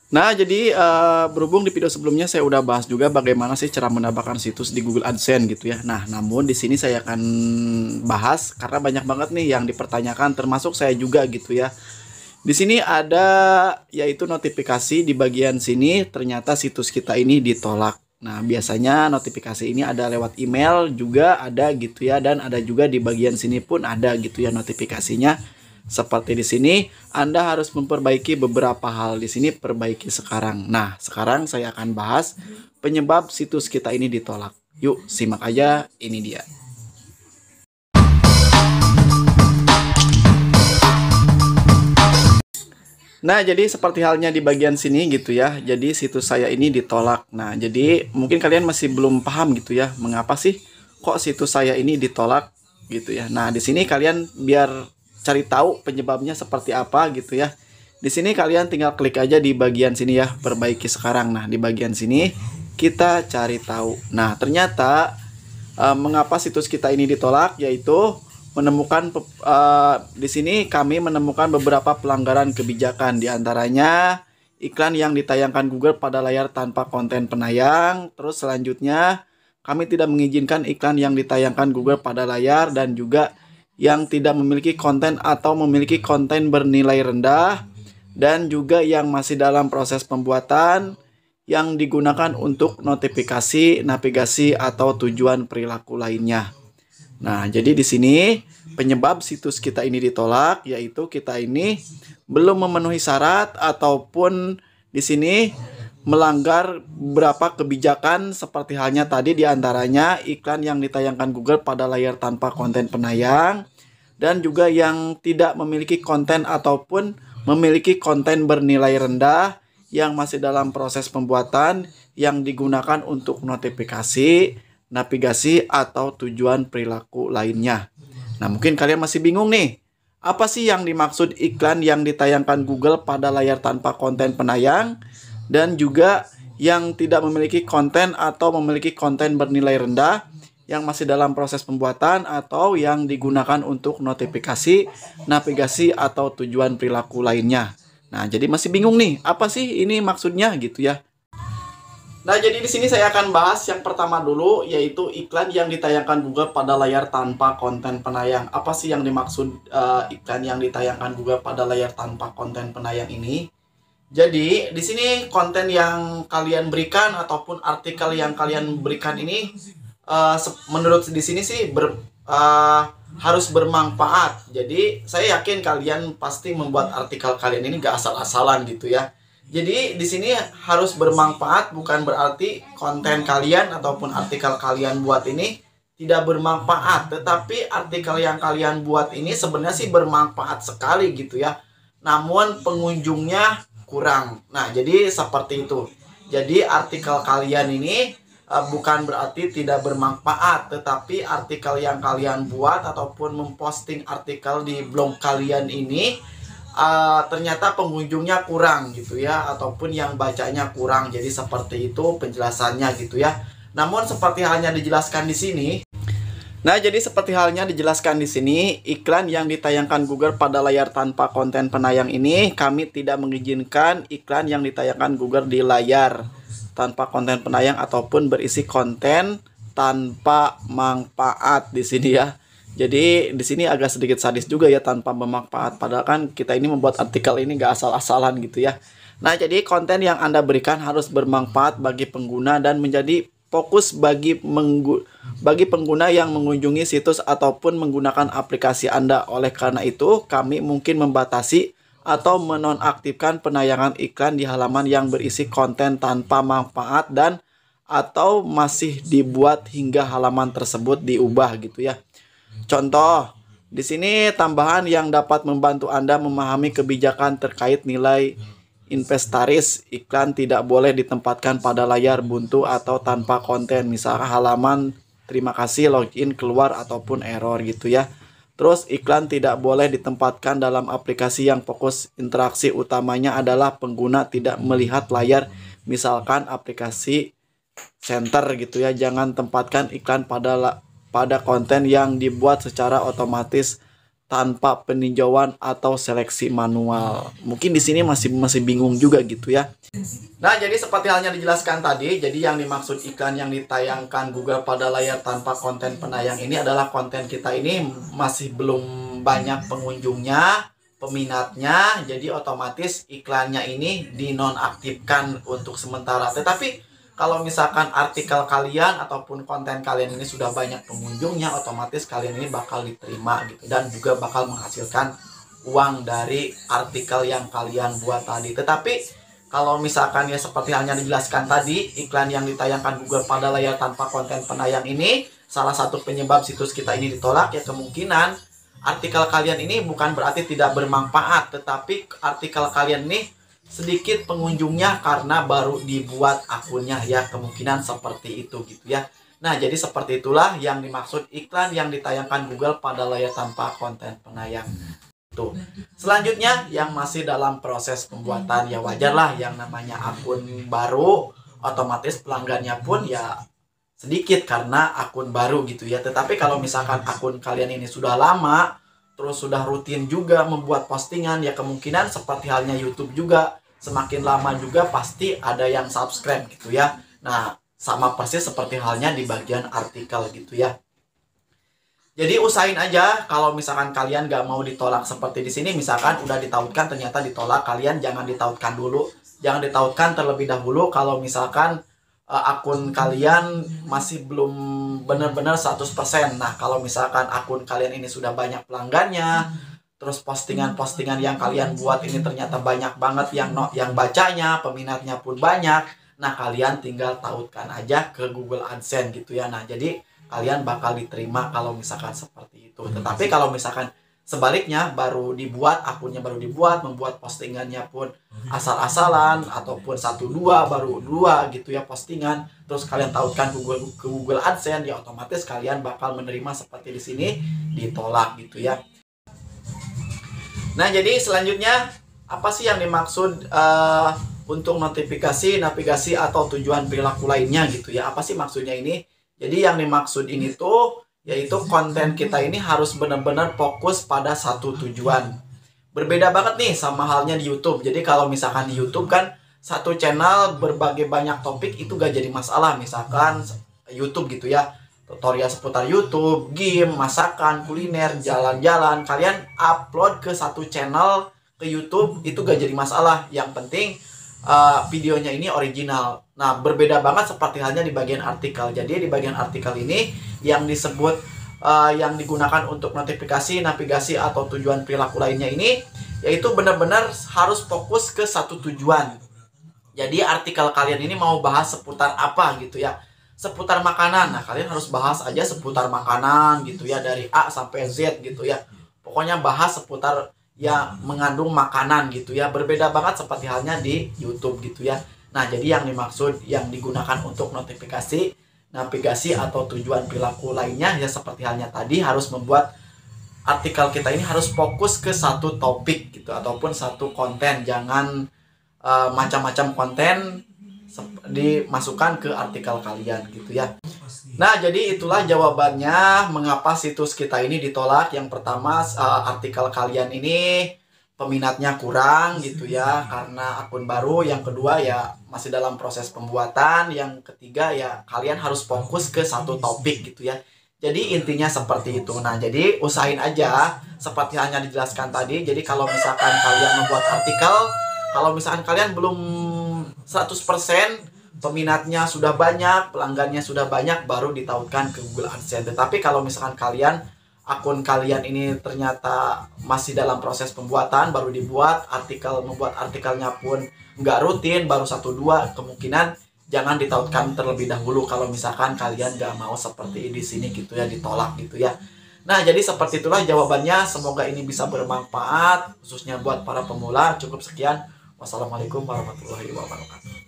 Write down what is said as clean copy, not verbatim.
Nah, jadi berhubung di video sebelumnya saya udah bahas juga bagaimana sih cara menambahkan situs di Google AdSense gitu ya. Nah, namun di sini saya akan bahas karena banyak banget nih yang dipertanyakan termasuk saya juga gitu ya. Di sini ada yaitu notifikasi di bagian sini ternyata situs kita ini ditolak. Nah, biasanya notifikasi ini ada lewat email juga ada gitu ya, dan ada juga di bagian sini pun ada gitu ya notifikasinya. Seperti di sini, Anda harus memperbaiki beberapa hal. Di sini perbaiki sekarang. Nah, sekarang saya akan bahas penyebab situs kita ini ditolak. Yuk, simak aja, ini dia. Nah, jadi seperti halnya di bagian sini gitu ya. Jadi situs saya ini ditolak. Nah, jadi mungkin kalian masih belum paham gitu ya, mengapa sih kok situs saya ini ditolak gitu ya. Nah, di sini kalian biar cari tahu penyebabnya seperti apa gitu ya. Di sini kalian tinggal klik aja di bagian sini ya, perbaiki sekarang. Nah, di bagian sini kita cari tahu. Nah, ternyata mengapa situs kita ini ditolak, yaitu menemukan di sini kami menemukan beberapa pelanggaran kebijakan, diantaranya iklan yang ditayangkan Google pada layar tanpa konten penayang. Terus selanjutnya kami tidak mengizinkan iklan yang ditayangkan Google pada layar dan juga yang tidak memiliki konten atau memiliki konten bernilai rendah, dan juga yang masih dalam proses pembuatan yang digunakan untuk notifikasi, navigasi atau tujuan perilaku lainnya. Nah, jadi di sini penyebab situs kita ini ditolak yaitu kita ini belum memenuhi syarat ataupun di sini melanggar beberapa kebijakan seperti halnya tadi, diantaranya iklan yang ditayangkan Google pada layar tanpa konten penayang, dan juga yang tidak memiliki konten ataupun memiliki konten bernilai rendah yang masih dalam proses pembuatan yang digunakan untuk notifikasi, navigasi atau tujuan perilaku lainnya. Nah, mungkin kalian masih bingung nih, apa sih yang dimaksud iklan yang ditayangkan Google pada layar tanpa konten penayang dan juga yang tidak memiliki konten atau memiliki konten bernilai rendah yang masih dalam proses pembuatan atau yang digunakan untuk notifikasi, navigasi atau tujuan perilaku lainnya. Nah, jadi masih bingung nih, apa sih ini maksudnya gitu ya. Nah, jadi di sini saya akan bahas yang pertama dulu, yaitu iklan yang ditayangkan Google pada layar tanpa konten penayang. Apa sih yang dimaksud iklan yang ditayangkan Google pada layar tanpa konten penayang ini? Jadi, di sini konten yang kalian berikan ataupun artikel yang kalian berikan ini menurut di sini sih harus bermanfaat. Jadi, saya yakin kalian pasti membuat artikel kalian ini gak asal-asalan gitu ya. Jadi di sini harus bermanfaat, bukan berarti konten kalian ataupun artikel kalian buat ini tidak bermanfaat, tetapi artikel yang kalian buat ini sebenarnya sih bermanfaat sekali gitu ya. Namun pengunjungnya kurang. Nah, jadi seperti itu. Jadi artikel kalian ini bukan berarti tidak bermanfaat, tetapi artikel yang kalian buat ataupun memposting artikel di blog kalian ini ternyata pengunjungnya kurang gitu ya, ataupun yang bacanya kurang. Jadi seperti itu penjelasannya gitu ya. Namun seperti halnya dijelaskan di sini. Nah, jadi seperti halnya dijelaskan di sini, iklan yang ditayangkan Google pada layar tanpa konten penayang ini kami tidak mengizinkan iklan yang ditayangkan Google di layar tanpa konten penayang ataupun berisi konten tanpa manfaat di sini ya. Jadi di sini agak sedikit sadis juga ya, tanpa bermanfaat. Padahal kan kita ini membuat artikel ini gak asal-asalan gitu ya. Nah, jadi konten yang Anda berikan harus bermanfaat bagi pengguna dan menjadi fokus bagi pengguna yang mengunjungi situs ataupun menggunakan aplikasi Anda. Oleh karena itu, kami mungkin membatasi atau menonaktifkan penayangan iklan di halaman yang berisi konten tanpa manfaat dan atau masih dibuat hingga halaman tersebut diubah gitu ya. Contoh, di sini tambahan yang dapat membantu Anda memahami kebijakan terkait nilai inventaris. Iklan tidak boleh ditempatkan pada layar buntu atau tanpa konten, misalnya halaman terima kasih, login, keluar, ataupun error gitu ya. Terus iklan tidak boleh ditempatkan dalam aplikasi yang fokus interaksi utamanya adalah pengguna tidak melihat layar, misalkan aplikasi center gitu ya. Jangan tempatkan iklan pada konten yang dibuat secara otomatis tanpa peninjauan atau seleksi manual. Mungkin di sini masih bingung juga gitu ya. Nah, jadi seperti halnya dijelaskan tadi, jadi yang dimaksud iklan yang ditayangkan Google pada layar tanpa konten penayang ini adalah konten kita ini masih belum banyak pengunjungnya, peminatnya, jadi otomatis iklannya ini dinonaktifkan untuk sementara. Tetapi kalau misalkan artikel kalian ataupun konten kalian ini sudah banyak pengunjungnya, otomatis kalian ini bakal diterima gitu, dan juga bakal menghasilkan uang dari artikel yang kalian buat tadi. Tetapi kalau misalkan ya seperti halnya dijelaskan tadi, iklan yang ditayangkan Google pada layar tanpa konten penayang ini salah satu penyebab situs kita ini ditolak, ya kemungkinan artikel kalian ini bukan berarti tidak bermanfaat, tetapi artikel kalian ini sedikit pengunjungnya karena baru dibuat akunnya, ya kemungkinan seperti itu gitu ya. Nah, jadi seperti itulah yang dimaksud iklan yang ditayangkan Google pada layar tanpa konten penayang. Tuh. Selanjutnya yang masih dalam proses pembuatan, ya wajarlah yang namanya akun baru, otomatis pelanggannya pun ya sedikit karena akun baru gitu ya. Tetapi kalau misalkan akun kalian ini sudah lama, terus sudah rutin juga membuat postingan, ya kemungkinan seperti halnya YouTube juga, semakin lama juga pasti ada yang subscribe gitu ya. Nah, sama persis seperti halnya di bagian artikel gitu ya. Jadi usahain aja kalau misalkan kalian gak mau ditolak seperti di sini, misalkan udah ditautkan ternyata ditolak, kalian jangan ditautkan dulu. Jangan ditautkan terlebih dahulu kalau misalkan akun kalian masih belum benar-benar 100%. Nah, kalau misalkan akun kalian ini sudah banyak pelanggannya, terus postingan-postingan yang kalian buat ini ternyata banyak banget yang bacanya, peminatnya pun banyak. Nah, kalian tinggal tautkan aja ke Google AdSense gitu ya. Nah, jadi kalian bakal diterima kalau misalkan seperti itu. Tetapi kalau misalkan sebaliknya, akunnya baru dibuat, membuat postingannya pun asal-asalan ataupun 1-2 baru 2 gitu ya postingan, terus kalian tautkan ke Google AdSense, ya otomatis kalian bakal menerima seperti di sini, ditolak gitu ya. Nah, jadi selanjutnya apa sih yang dimaksud untuk notifikasi, navigasi atau tujuan perilaku lainnya gitu ya? Apa sih maksudnya ini? Jadi yang dimaksud ini tuh yaitu konten kita ini harus benar-benar fokus pada satu tujuan. Berbeda banget nih sama halnya di YouTube. Jadi kalau misalkan di YouTube kan satu channel berbagai banyak topik itu gak jadi masalah. Misalkan YouTube gitu ya, tutorial seputar YouTube, game, masakan, kuliner, jalan-jalan, kalian upload ke satu channel ke YouTube itu gak jadi masalah. Yang penting videonya ini original. Nah, berbeda banget seperti halnya di bagian artikel. Jadi di bagian artikel ini yang disebut yang digunakan untuk notifikasi, navigasi atau tujuan perilaku lainnya ini, yaitu benar-benar harus fokus ke satu tujuan. Jadi artikel kalian ini mau bahas seputar apa gitu ya, seputar makanan. Nah, kalian harus bahas aja seputar makanan gitu ya, dari A sampai Z gitu ya. Pokoknya bahas seputar yang mengandung makanan gitu ya. Berbeda banget seperti halnya di YouTube gitu ya. Nah, jadi yang dimaksud yang digunakan untuk notifikasi, navigasi atau tujuan perilaku lainnya, ya seperti halnya tadi harus membuat artikel kita ini harus fokus ke satu topik gitu ataupun satu konten. Jangan macam-macam konten dimasukkan ke artikel kalian gitu ya. Nah, jadi itulah jawabannya mengapa situs kita ini ditolak. Yang pertama, artikel kalian ini peminatnya kurang gitu ya karena akun baru. Yang kedua ya masih dalam proses pembuatan. Yang ketiga ya kalian harus fokus ke satu topik gitu ya. Jadi intinya seperti itu. Nah, jadi usahain aja seperti hanya dijelaskan tadi. Jadi kalau misalkan kalian membuat artikel, kalau misalkan kalian belum 100%, peminatnya sudah banyak, pelanggannya sudah banyak, baru ditautkan ke Google AdSense. Tetapi kalau misalkan akun kalian ini ternyata masih dalam proses pembuatan, baru dibuat, membuat artikelnya pun nggak rutin, baru 1-2, kemungkinan jangan ditautkan terlebih dahulu kalau misalkan kalian nggak mau seperti di sini gitu ya, ditolak gitu ya. Nah, jadi seperti itulah jawabannya. Semoga ini bisa bermanfaat, khususnya buat para pemula. Cukup sekian. Wassalamualaikum warahmatullahi wabarakatuh.